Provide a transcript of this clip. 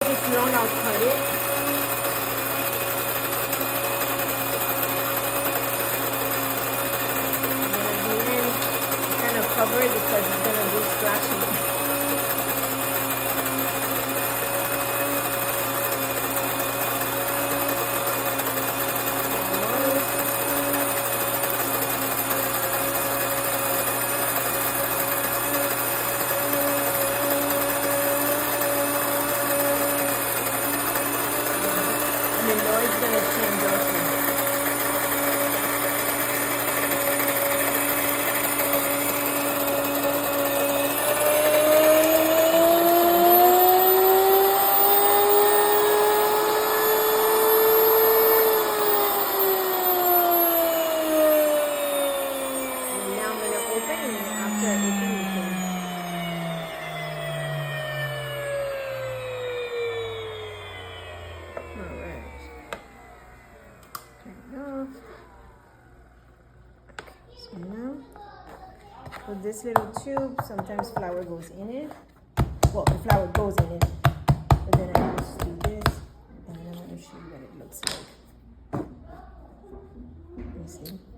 It's long, I'll cut it. And at the end, kind of cover it because it's gonna do splashing. And the noise is gonna change also. And now I'm gonna open, and after I open, you can. Alright. Turn it off. Okay, so now with this little tube, sometimes flour goes in it. Well, the flour goes in it, but then I just do this, and then I'm gonna show you what it looks like. You see?